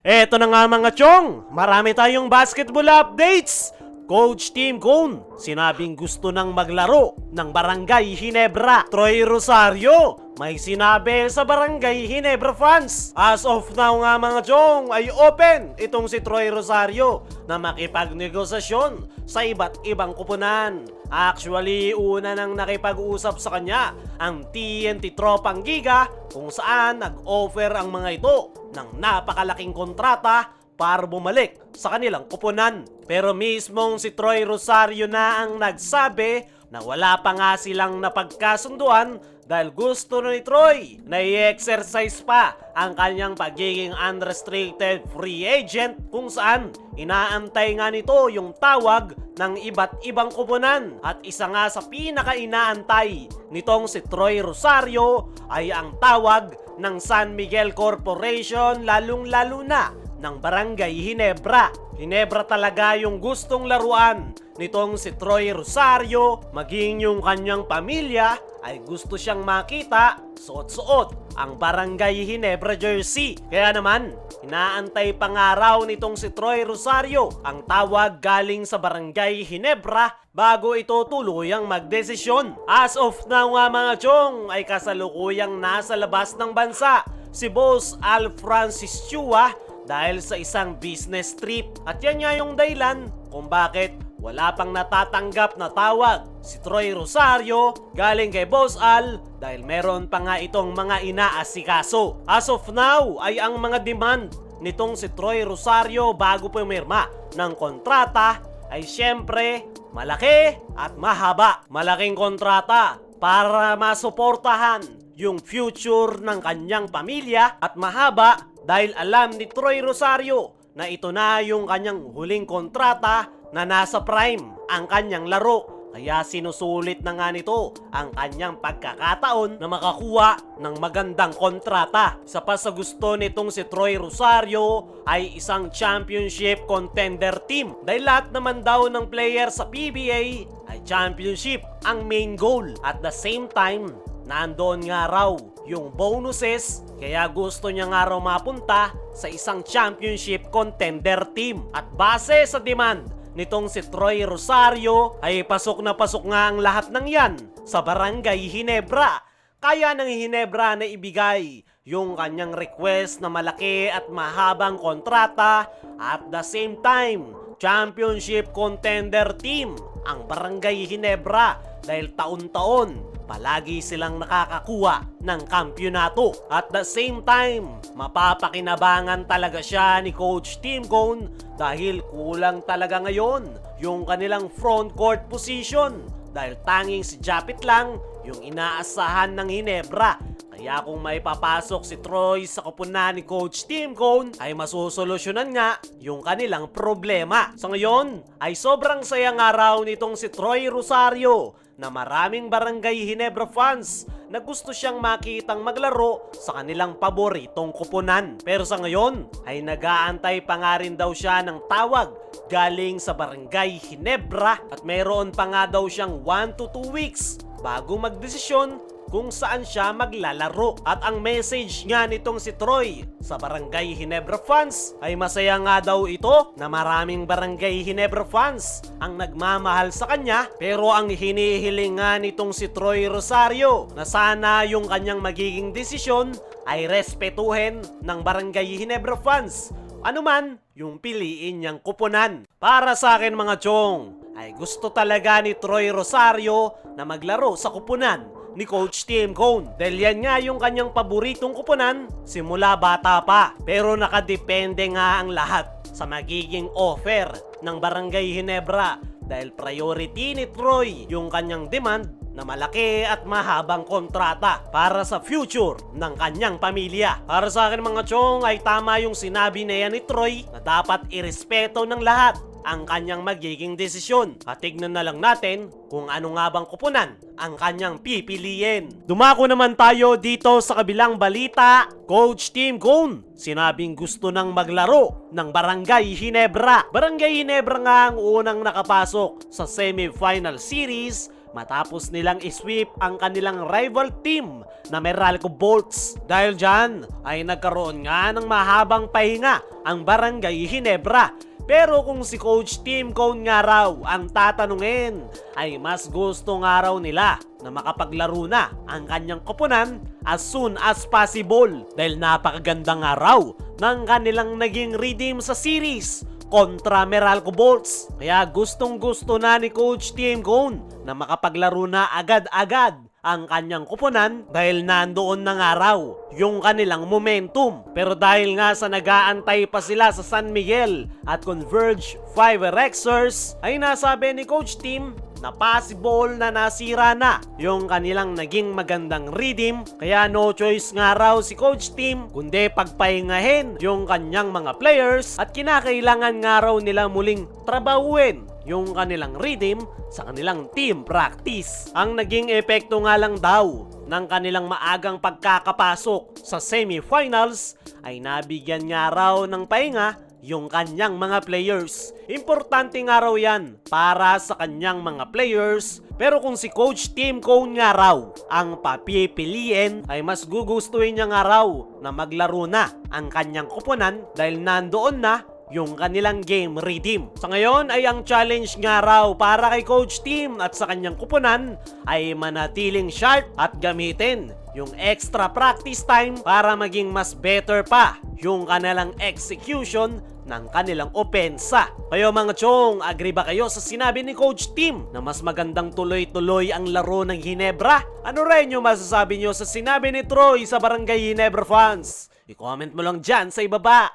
Eto na nga mga chong, marami tayong basketball updates. Coach Tim Cone, sinabing gusto nang maglaro ng Barangay Ginebra. Troy Rosario, may sinabi sa Barangay Ginebra fans. As of now nga mga chong, ay open itong si Troy Rosario na makipagnegosasyon sa iba't ibang kupunan. Actually, una nang nakipag-usap sa kanya ang TNT Tropang Giga kung saan nag-offer ang mga ito ng napakalaking kontrata para bumalik sa kanilang kupunan. Pero mismong si Troy Rosario na ang nagsabi na wala pa nga silang napagkasunduan dahil gusto ni Troy na i-exercise pa ang kanyang pagiging unrestricted free agent kung saan inaantay nga nito yung tawag ng iba't ibang kupunan. At isa nga sa pinaka-inaantay nitong si Troy Rosario ay ang tawag ng San Miguel Corporation, lalong-lalo na ng Barangay Ginebra. Ginebra talaga yung gustong laruan nitong si Troy Rosario, maging yung kanyang pamilya ay gusto siyang makita suot-suot ang Barangay Ginebra jersey. Kaya naman, inaantay pa nga raw nitong si Troy Rosario ang tawag galing sa Barangay Ginebra bago ito tuluyang magdesisyon. As of now nga mga chong ay kasalukuyang nasa labas ng bansa si Boss Al Francis Chua dahil sa isang business trip. At yan nga yung dahilan kung bakit wala pang natatanggap na tawag si Troy Rosario galing kay Boss Al dahil meron pa nga itong mga inaasikaso. As of now ay ang mga demand nitong si Troy Rosario bago pumirma ng kontrata ay syempre malaki at mahaba. Malaking kontrata para masuportahan yung future ng kanyang pamilya at mahaba dahil alam ni Troy Rosario na ito na yung kanyang huling kontrata na nasa prime ang kanyang laro. Kaya sinusulit na nga nito ang kanyang pagkakataon na makakuha ng magandang kontrata. Isa pa sa gusto nitong si Troy Rosario ay isang championship contender team. Dahil lahat naman daw ng player sa PBA ay championship ang main goal. At the same time, nandoon nga raw yung bonuses, kaya gusto niya nga raw mapunta sa isang championship contender team. At base sa demand nitong si Troy Rosario ay pasok na pasok nga ang lahat ng yan sa Barangay Ginebra. Kaya ng Ginebra na ibigay yung kanyang request na malaki at mahabang kontrata at the same time championship contender team ang Barangay Ginebra dahil taon-taon palagi silang nakakakuha ng kampyonato. At the same time, mapapakinabangan talaga siya ni Coach Tim Cone dahil kulang talaga ngayon yung kanilang front court position dahil tanging si Japit lang yung inaasahan ng Ginebra. Kaya kung may papasok si Troy sa kupunan ni Coach Tim Cone ay masusolusyonan nga yung kanilang problema. Sa ngayon ay sobrang saya nga raw nitong si Troy Rosario na maraming Barangay Ginebra fans na gusto siyang makitang maglaro sa kanilang paboritong kupunan. Pero sa ngayon ay nag-aantay pa nga rin daw siya ng tawag galing sa Barangay Ginebra at mayroon pa nga daw siyang 1 to 2 weeks bago magdesisyon kung saan siya maglalaro. At ang message nga nitong si Troy sa Barangay Ginebra fans ay masaya nga daw ito na maraming Barangay Ginebra fans ang nagmamahal sa kanya. Pero ang hinihiling nga nitong si Troy Rosario na sana yung kanyang magiging desisyon ay respetuhin ng Barangay Ginebra fans anuman yung piliin niyang kupunan. Para sa akin mga chong ay gusto talaga ni Troy Rosario na maglaro sa kupunan ni Coach Tim Cone dahil yan nga yung kanyang paboritong kupunan simula bata pa. Pero nakadepende nga ang lahat sa magiging offer ng Barangay Ginebra dahil priority ni Troy yung kanyang demand na malaki at mahabang kontrata para sa future ng kanyang pamilya. Para sa akin mga chong ay tama yung sinabi na yan ni Troy na dapat irespeto ng lahat ang kanyang magiging desisyon. At tignan na lang natin kung ano nga bang kupunan ang kanyang pipiliin. Dumako naman tayo dito sa kabilang balita. Coach Tim Cone, sinabing gusto nang maglaro ng Barangay Ginebra. Barangay Ginebra nga ang unang nakapasok sa semi-final series matapos nilang isweep ang kanilang rival team na Meralco Bolts. Dahil dyan ay nagkaroon nga ng mahabang pahinga ang Barangay Ginebra. Pero kung si Coach Tim Cone nga raw ang tatanungin, ay mas gusto nga raw nila na makapaglaro na ang kanyang koponan as soon as possible dahil napakaganda nga raw ng kanilang naging redeem sa series kontra Meralco Bolts. Kaya gustong gusto na ni Coach Tim Cone na makapaglaro na agad-agad ang kanyang kuponan dahil nandoon na nga raw yung kanilang momentum. Pero dahil nga sa nag-aantay pa sila sa San Miguel at Converge 5 Rexers, ay nasabi ni Coach Tim na possible na nasira na yung kanilang naging magandang redeem. Kaya no choice nga raw si Coach Tim kundi pagpahingahin yung kanyang mga players at kinakailangan nga raw nila muling trabahuin yung kanilang redeem sa kanilang team practice. Ang naging epekto nga lang daw ng kanilang maagang pagkakapasok sa semifinals ay nabigyan nga raw ng pahinga yung kanyang mga players. Importante nga raw yan para sa kanyang mga players. Pero kung si Coach Tim Cone nga raw ang papipiliin, ay mas gugustuhin niya nga raw na maglaro na ang kanyang koponan dahil nandoon na yung kanilang game redeem. Sa ngayon ay ang challenge nga raw para kay Coach Tim at sa kanyang kupunan ay manatiling sharp at gamitin yung extra practice time para maging mas better pa yung kanilang execution ng kanilang opensa. Kayo mga chong, agree ba kayo sa sinabi ni Coach Tim na mas magandang tuloy-tuloy ang laro ng Ginebra? Ano rin yung masasabi nyo sa sinabi ni Troy sa Barangay Ginebra fans? I-comment mo lang dyan sa ibaba.